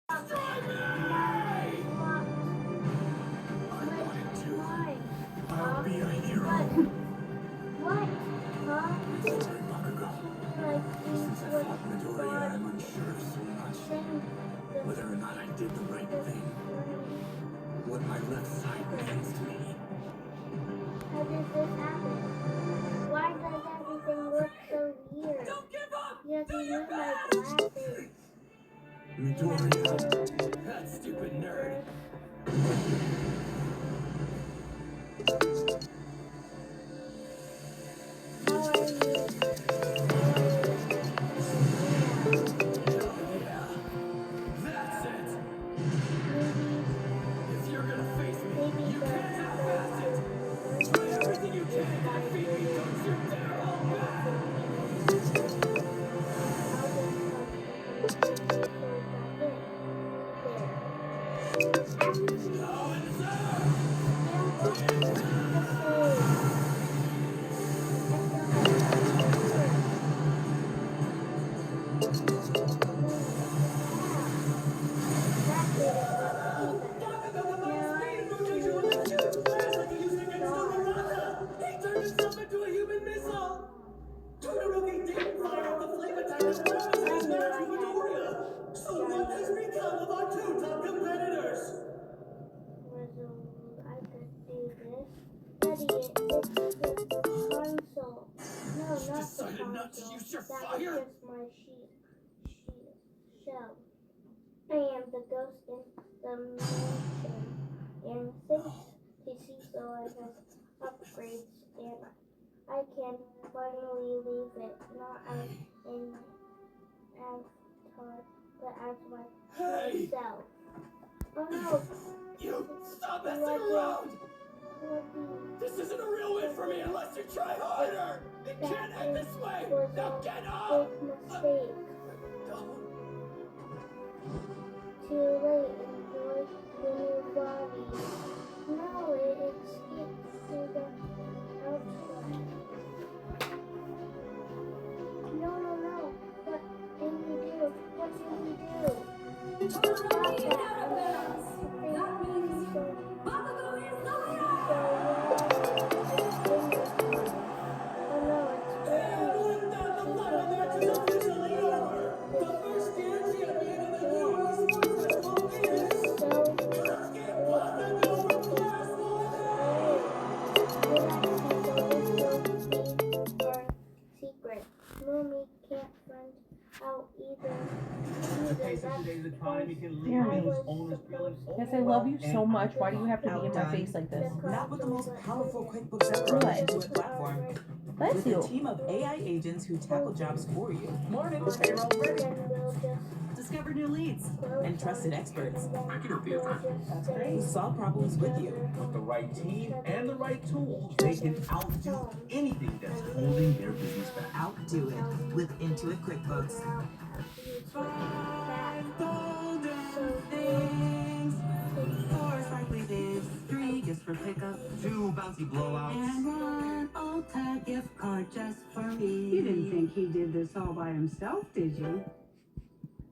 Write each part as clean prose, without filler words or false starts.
Destroy me! I wanted to. I'll be a hero. What? Huh? Sorry, Bakugo. Like Since I fought Midoriya, I'm unsure of so much. Whether or not I did the right thing. What my left side means to me. How did this happen? Why does everything look so weird? Don't give up! You have to use my glasses. Midoriya. That stupid nerd. How are you? Oh yeah. That's it! If you're gonna face me, you can't half-ass it! Try everything you can to defeat me, don't you dare hold back! Now and He turned himself into a human missile! Todoroki didn't fire off the flame attack as fast as his match with Midoriya! So what has become of our two top competitors? I could do this. Study it. It's the console. No, not the Decided console. not to use your That fire? was just my shell. I am the ghost in the mansion. And since Kishisoa has upgrades and I can finally leave it not as an avatar, but as Hey! myself. Oh no! You stop messing around! Lucky. This isn't a real win for me unless you try harder! It can't end this way! Was Now a get up! big mistake. Too late. Enjoy the new body. No, it escaped to the outside. No. What can we do? Stop that. That means Bakugo is the winner! Oh no, it's With that, the final match is officially over! The first year champion of the new World Sports Festival is... Katsuki Bakugo from Class 1A! Secret. Moomy can't find out either. The pace of today's economy can lead Jeremy. to owners feeling Yes, I love you so much. Why do you have to be in my face like this? Not with the most powerful QuickBooks ever on the Intuit platform. Bless With a you. team of AI agents who tackle jobs for you. Morning, payroll ready. Then we'll just Discover new leads and trusted experts I can help you with that. That's great. Who solve problems with you. with the right team and the right tools, they can outdo anything that's holding their business back. Outdo it with Intuit QuickBooks. Things. 4 sparkly days. 3 gifts for pickup. 2 bouncy blowouts. And one Ulta gift card just for me. You didn't think he did this all by himself, did you?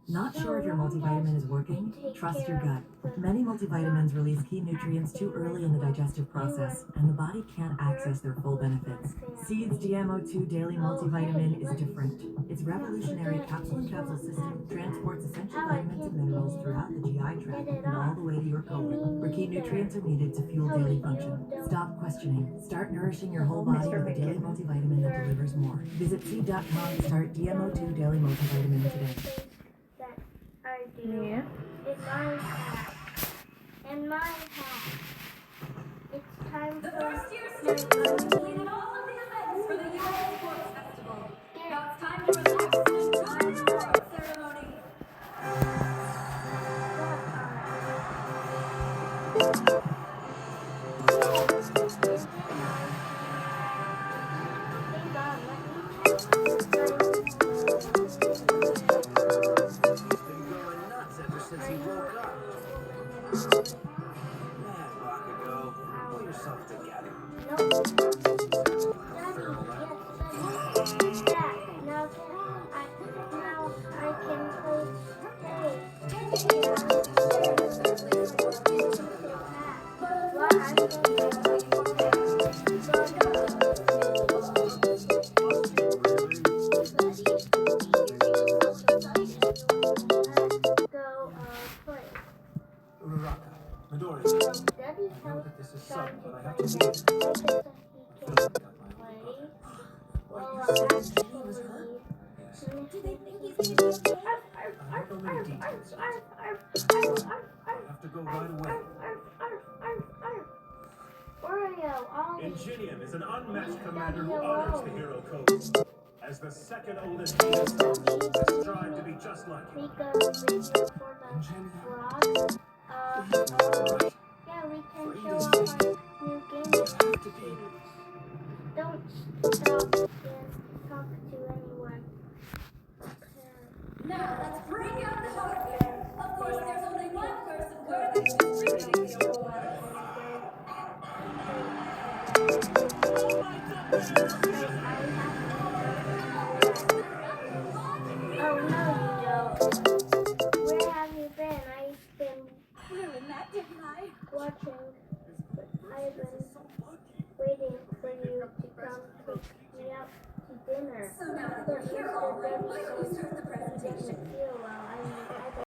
Not sure if your multivitamin is working? Trust your gut. Many multivitamins release key nutrients too early in the digestive process, and the body can't access their full benefits. Seed's GMO2 Daily Multivitamin is different. Its revolutionary capsule-in-capsule system transports essential vitamins and minerals throughout the GI tract and all the way to your colon, where key nutrients are needed to fuel daily function. Stop questioning. Start nourishing your whole body with a daily multivitamin that delivers more. Visit seed.com to start DMO2 Daily Multivitamin today. I do. Yeah. In my hat. It's time The for first year students completed all of the events for the US Sports Festival. Now it's time to relax and enjoy the award ceremony. Been going nuts ever since he woke up. Man, Bakugo, pull yourself together. Now I can play. Hey, Uraraka, Midori, Daddy's I know house that this is trying sudden, to but I have play to that. leave. I think that he I can feel like I got my play. only brother. Well, You said actually, Eugenie was hurt? Yes. Do they think he's gonna be okay? I don't know many details yet. I have to go right away. Oreo, Ollie. Ingenium is an unmatched Leave commander Daddy who honors the alone. hero code. As the second oldest Venus star, I strive to be just like him. Make a video for the vlog. Right. Yeah, we can For show Eda's off sake, our new game you have to be. series. Don't stop and talk to anyone. Now let's break out the hardware. Of course, there's only one person worthy to recreate the award. Oh no, you don't. Where have you been? I've been Ruined that, didn't I? watching. I've been waiting for you to come pick me up to dinner. So now that But you're here Mr. already, Debbie why don't you says start the he doesn't presentation? feel well.